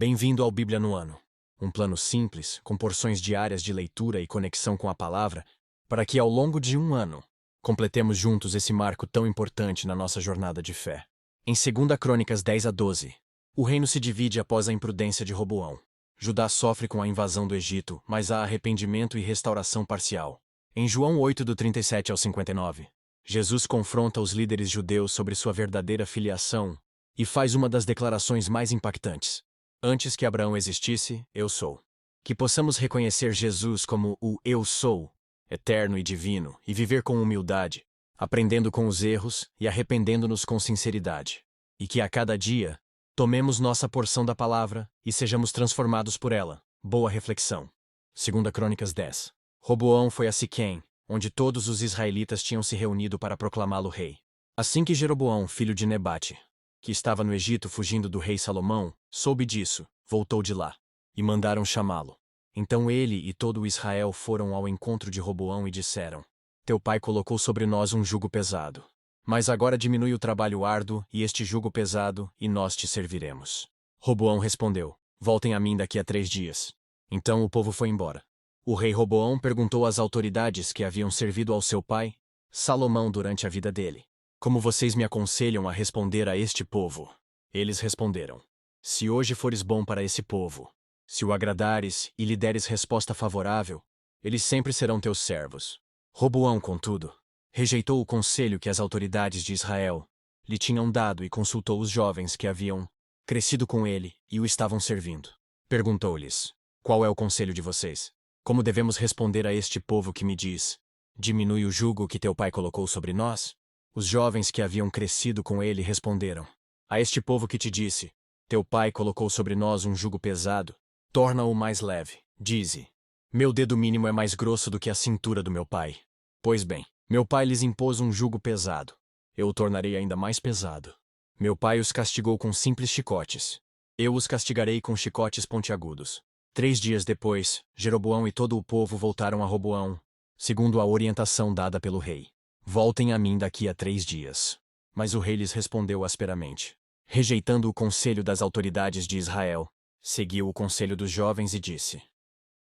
Bem-vindo ao Bíblia no Ano. Um plano simples, com porções diárias de leitura e conexão com a palavra, para que ao longo de um ano, completemos juntos esse marco tão importante na nossa jornada de fé. Em 2 Crônicas 10-12, o reino se divide após a imprudência de Roboão. Judá sofre com a invasão do Egito, mas há arrependimento e restauração parcial. Em João 8, do 37-59, Jesus confronta os líderes judeus sobre sua verdadeira filiação e faz uma das declarações mais impactantes. Antes que Abraão existisse, eu sou. Que possamos reconhecer Jesus como o Eu Sou, eterno e divino, e viver com humildade, aprendendo com os erros e arrependendo-nos com sinceridade. E que a cada dia, tomemos nossa porção da palavra e sejamos transformados por ela. Boa reflexão. 2 Crônicas 10. Roboão foi a Siquém, onde todos os israelitas tinham se reunido para proclamá-lo rei. Assim que Jeroboão, filho de Nebate, que estava no Egito fugindo do rei Salomão, soube disso, voltou de lá, e mandaram chamá-lo. Então ele e todo o Israel foram ao encontro de Roboão e disseram: Teu pai colocou sobre nós um jugo pesado. Mas agora diminui o trabalho árduo e este jugo pesado, e nós te serviremos. Roboão respondeu: Voltem a mim daqui a 3 dias. Então o povo foi embora. O rei Roboão perguntou às autoridades que haviam servido ao seu pai, Salomão, durante a vida dele: Como vocês me aconselham a responder a este povo? Eles responderam: Se hoje fores bom para esse povo, se o agradares e lhe deres resposta favorável, eles sempre serão teus servos. Roboão, contudo, rejeitou o conselho que as autoridades de Israel lhe tinham dado e consultou os jovens que haviam crescido com ele e o estavam servindo. Perguntou-lhes: Qual é o conselho de vocês? Como devemos responder a este povo que me diz: Diminui o jugo que teu pai colocou sobre nós? Os jovens que haviam crescido com ele responderam: A este povo que te disse: Teu pai colocou sobre nós um jugo pesado, torna-o mais leve. Dize: Meu dedo mínimo é mais grosso do que a cintura do meu pai. Pois bem, meu pai lhes impôs um jugo pesado. Eu o tornarei ainda mais pesado. Meu pai os castigou com simples chicotes. Eu os castigarei com chicotes pontiagudos. 3 dias depois, Jeroboão e todo o povo voltaram a Roboão, segundo a orientação dada pelo rei. Voltem a mim daqui a 3 dias. Mas o rei lhes respondeu asperamente. Rejeitando o conselho das autoridades de Israel, seguiu o conselho dos jovens e disse: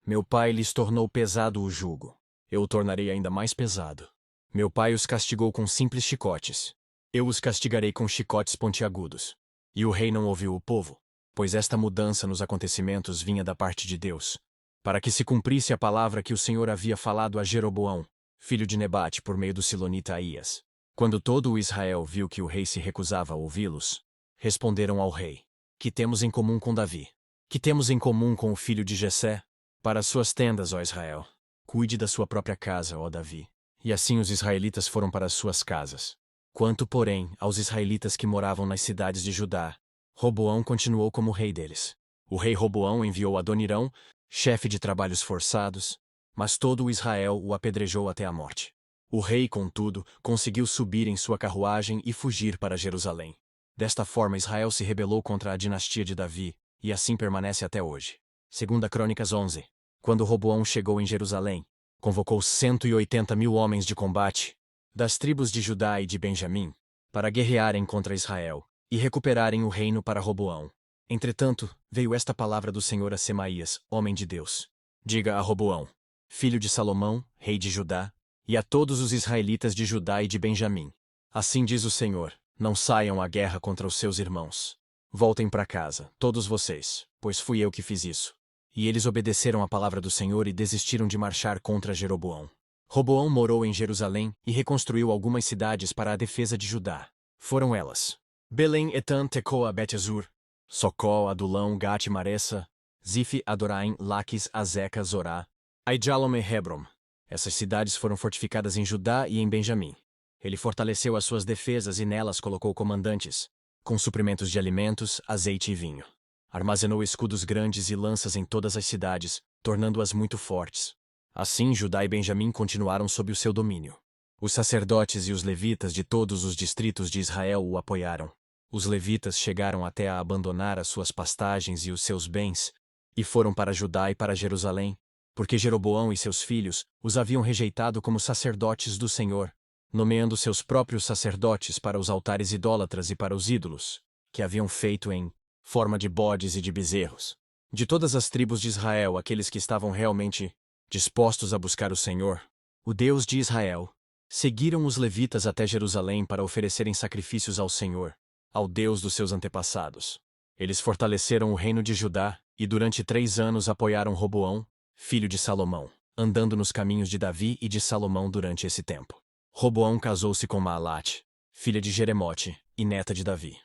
Meu pai lhes tornou pesado o jugo. Eu o tornarei ainda mais pesado. Meu pai os castigou com simples chicotes. Eu os castigarei com chicotes pontiagudos. E o rei não ouviu o povo, pois esta mudança nos acontecimentos vinha da parte de Deus, para que se cumprisse a palavra que o Senhor havia falado a Jeroboão, filho de Nebate, por meio do silonita Aías. Quando todo o Israel viu que o rei se recusava a ouvi-los, responderam ao rei: Que temos em comum com Davi? Que temos em comum com o filho de Jessé? Para as suas tendas, ó Israel. Cuide da sua própria casa, ó Davi. E assim os israelitas foram para as suas casas. Quanto, porém, aos israelitas que moravam nas cidades de Judá, Roboão continuou como rei deles. O rei Roboão enviou Adonirão, chefe de trabalhos forçados, mas todo o Israel o apedrejou até a morte. O rei, contudo, conseguiu subir em sua carruagem e fugir para Jerusalém. Desta forma Israel se rebelou contra a dinastia de Davi, e assim permanece até hoje. 2 Crônicas 11. Quando Roboão chegou em Jerusalém, convocou 180.000 homens de combate, das tribos de Judá e de Benjamim, para guerrearem contra Israel e recuperarem o reino para Roboão. Entretanto, veio esta palavra do Senhor a Semaías, homem de Deus. Diga a Roboão, filho de Salomão, rei de Judá, e a todos os israelitas de Judá e de Benjamim: Assim diz o Senhor, não saiam à guerra contra os seus irmãos. Voltem para casa, todos vocês, pois fui eu que fiz isso. E eles obedeceram à palavra do Senhor e desistiram de marchar contra Jeroboão. Roboão morou em Jerusalém e reconstruiu algumas cidades para a defesa de Judá. Foram elas: Belém, Etan, Tecoa, Bet-Zur, Socó, Adulão, Gate, Maressa, Zif, Adoraim, Laquis, Azeca, Zorá, Aijalon e Hebron. Essas cidades foram fortificadas em Judá e em Benjamim. Ele fortaleceu as suas defesas e nelas colocou comandantes, com suprimentos de alimentos, azeite e vinho. Armazenou escudos grandes e lanças em todas as cidades, tornando-as muito fortes. Assim, Judá e Benjamim continuaram sob o seu domínio. Os sacerdotes e os levitas de todos os distritos de Israel o apoiaram. Os levitas chegaram até a abandonar as suas pastagens e os seus bens, e foram para Judá e para Jerusalém, porque Jeroboão e seus filhos os haviam rejeitado como sacerdotes do Senhor, nomeando seus próprios sacerdotes para os altares idólatras e para os ídolos, que haviam feito em forma de bodes e de bezerros. De todas as tribos de Israel, aqueles que estavam realmente dispostos a buscar o Senhor, o Deus de Israel, seguiram os levitas até Jerusalém para oferecerem sacrifícios ao Senhor, ao Deus dos seus antepassados. Eles fortaleceram o reino de Judá e durante 3 anos apoiaram Roboão, filho de Salomão, andando nos caminhos de Davi e de Salomão durante esse tempo. Roboão casou-se com Maalate, filha de Jeremote e neta de Davi.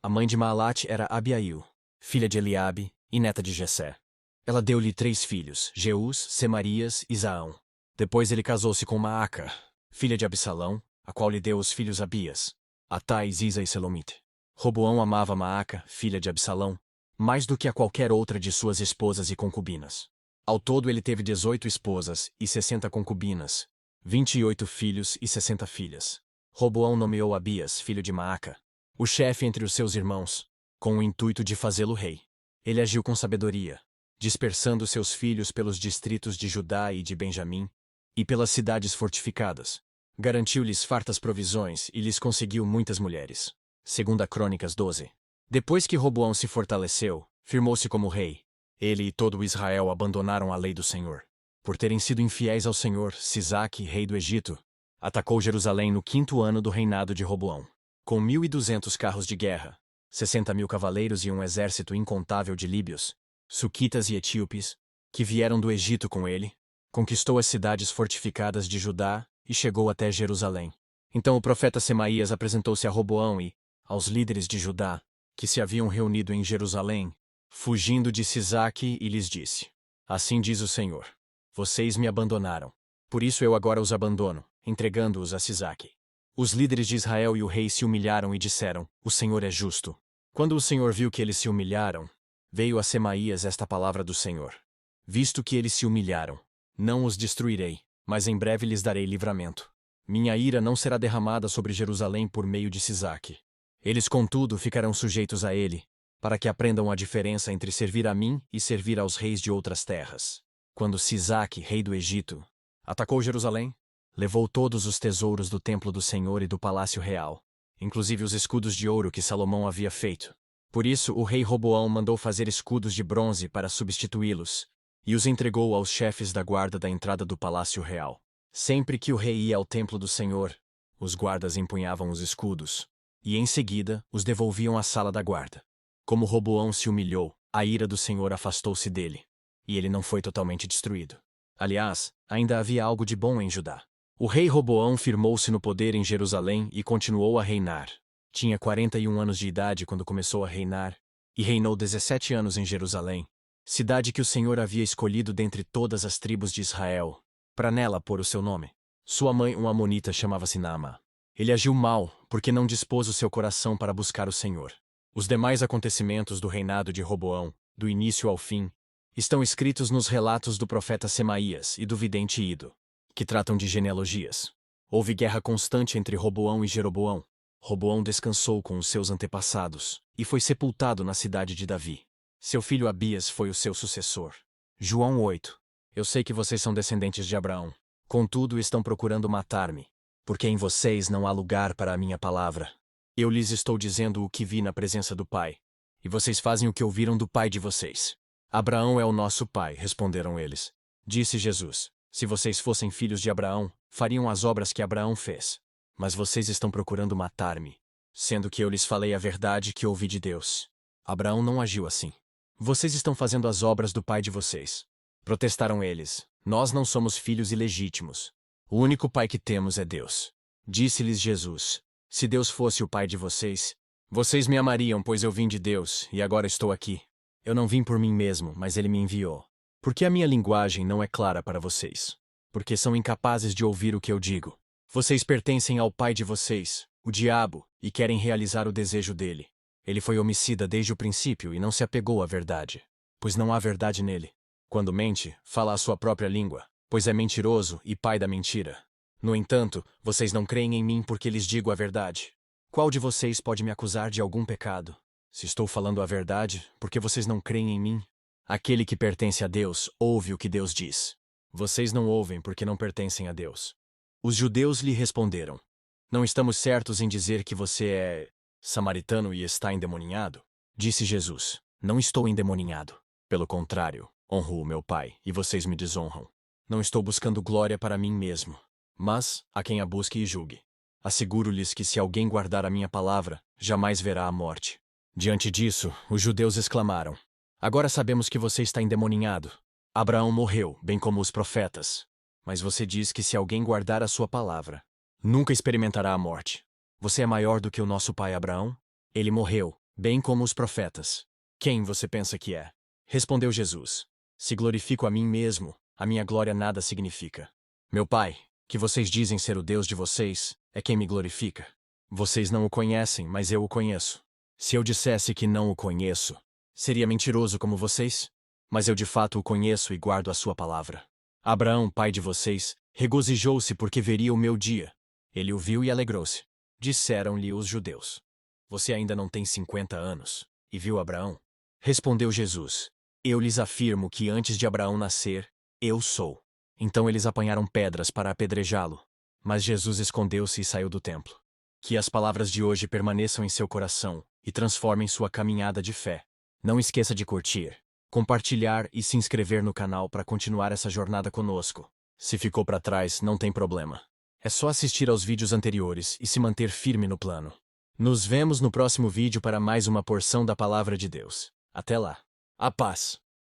A mãe de Maalate era Abiail, filha de Eliabe e neta de Jessé. Ela deu-lhe 3 filhos, Jeús, Semarias e Zaão. Depois ele casou-se com Maaca, filha de Absalão, a qual lhe deu os filhos Abias, Atai, Ziza e Selomite. Roboão amava Maaca, filha de Absalão, mais do que a qualquer outra de suas esposas e concubinas. Ao todo ele teve 18 esposas e 60 concubinas, 28 filhos e 60 filhas. Roboão nomeou Abias, filho de Maaca, o chefe entre os seus irmãos, com o intuito de fazê-lo rei. Ele agiu com sabedoria, dispersando seus filhos pelos distritos de Judá e de Benjamim, e pelas cidades fortificadas. Garantiu-lhes fartas provisões e lhes conseguiu muitas mulheres. 2 Crônicas 12. Depois que Roboão se fortaleceu, firmou-se como rei. Ele e todo Israel abandonaram a lei do Senhor. Por terem sido infiéis ao Senhor, Sisaque, rei do Egito, atacou Jerusalém no 5º ano do reinado de Roboão. Com 1.200 carros de guerra, 60.000 cavaleiros e um exército incontável de líbios, suquitas e etíopes, que vieram do Egito com ele, conquistou as cidades fortificadas de Judá e chegou até Jerusalém. Então o profeta Semaías apresentou-se a Roboão e aos líderes de Judá, que se haviam reunido em Jerusalém, fugindo de Sisaque, e lhes disse: Assim diz o Senhor: Vocês me abandonaram. Por isso eu agora os abandono, entregando-os a Sisaque. Os líderes de Israel e o rei se humilharam e disseram: O Senhor é justo. Quando o Senhor viu que eles se humilharam, veio a Semaías esta palavra do Senhor: Visto que eles se humilharam, não os destruirei, mas em breve lhes darei livramento. Minha ira não será derramada sobre Jerusalém por meio de Sisaque. Eles, contudo, ficarão sujeitos a ele, para que aprendam a diferença entre servir a mim e servir aos reis de outras terras. Quando Sisaque, rei do Egito, atacou Jerusalém, levou todos os tesouros do templo do Senhor e do palácio real, inclusive os escudos de ouro que Salomão havia feito. Por isso o rei Roboão mandou fazer escudos de bronze para substituí-los, e os entregou aos chefes da guarda da entrada do palácio real. Sempre que o rei ia ao templo do Senhor, os guardas empunhavam os escudos, e em seguida os devolviam à sala da guarda. Como Roboão se humilhou, a ira do Senhor afastou-se dele, e ele não foi totalmente destruído. Aliás, ainda havia algo de bom em Judá. O rei Roboão firmou-se no poder em Jerusalém e continuou a reinar. Tinha 41 anos de idade quando começou a reinar, e reinou 17 anos em Jerusalém, cidade que o Senhor havia escolhido dentre todas as tribos de Israel, para nela pôr o seu nome. Sua mãe, uma amonita, chamava-se Naamá. Ele agiu mal, porque não dispôs o seu coração para buscar o Senhor. Os demais acontecimentos do reinado de Roboão, do início ao fim, estão escritos nos relatos do profeta Semaías e do vidente Ido, que tratam de genealogias. Houve guerra constante entre Roboão e Jeroboão. Roboão descansou com os seus antepassados e foi sepultado na cidade de Davi. Seu filho Abias foi o seu sucessor. João 8. Eu sei que vocês são descendentes de Abraão. Contudo, estão procurando matar-me, porque em vocês não há lugar para a minha palavra. Eu lhes estou dizendo o que vi na presença do Pai, e vocês fazem o que ouviram do pai de vocês. Abraão é o nosso pai, responderam eles. Disse Jesus: Se vocês fossem filhos de Abraão, fariam as obras que Abraão fez. Mas vocês estão procurando matar-me, sendo que eu lhes falei a verdade que ouvi de Deus. Abraão não agiu assim. Vocês estão fazendo as obras do pai de vocês. Protestaram eles: Nós não somos filhos ilegítimos. O único pai que temos é Deus. Disse-lhes Jesus: Se Deus fosse o pai de vocês, vocês me amariam, pois eu vim de Deus e agora estou aqui. Eu não vim por mim mesmo, mas ele me enviou. Porque a minha linguagem não é clara para vocês? Porque são incapazes de ouvir o que eu digo. Vocês pertencem ao pai de vocês, o diabo, e querem realizar o desejo dele. Ele foi homicida desde o princípio e não se apegou à verdade, pois não há verdade nele. Quando mente, fala a sua própria língua, pois é mentiroso e pai da mentira. No entanto, vocês não creem em mim porque lhes digo a verdade. Qual de vocês pode me acusar de algum pecado? Se estou falando a verdade, por que vocês não creem em mim? Aquele que pertence a Deus ouve o que Deus diz. Vocês não ouvem porque não pertencem a Deus. Os judeus lhe responderam: Não estamos certos em dizer que você é samaritano e está endemoninhado? Disse Jesus: Não estou endemoninhado. Pelo contrário, honro o meu Pai, e vocês me desonram. Não estou buscando glória para mim mesmo, mas a quem a busque e julgue. Asseguro-lhes que se alguém guardar a minha palavra, jamais verá a morte. Diante disso, os judeus exclamaram: Agora sabemos que você está endemoninhado. Abraão morreu, bem como os profetas. Mas você diz que se alguém guardar a sua palavra, nunca experimentará a morte. Você é maior do que o nosso pai Abraão? Ele morreu, bem como os profetas. Quem você pensa que é? Respondeu Jesus: Se glorifico a mim mesmo, a minha glória nada significa. Meu Pai, que vocês dizem ser o Deus de vocês, é quem me glorifica. Vocês não o conhecem, mas eu o conheço. Se eu dissesse que não o conheço, seria mentiroso como vocês? Mas eu de fato o conheço e guardo a sua palavra. Abraão, pai de vocês, regozijou-se porque veria o meu dia. Ele o viu e alegrou-se. Disseram-lhe os judeus: Você ainda não tem 50 anos, e viu Abraão? Respondeu Jesus: Eu lhes afirmo que antes de Abraão nascer, eu sou. Então eles apanharam pedras para apedrejá-lo. Mas Jesus escondeu-se e saiu do templo. Que as palavras de hoje permaneçam em seu coração e transformem sua caminhada de fé. Não esqueça de curtir, compartilhar e se inscrever no canal para continuar essa jornada conosco. Se ficou para trás, não tem problema. É só assistir aos vídeos anteriores e se manter firme no plano. Nos vemos no próximo vídeo para mais uma porção da Palavra de Deus. Até lá. A paz.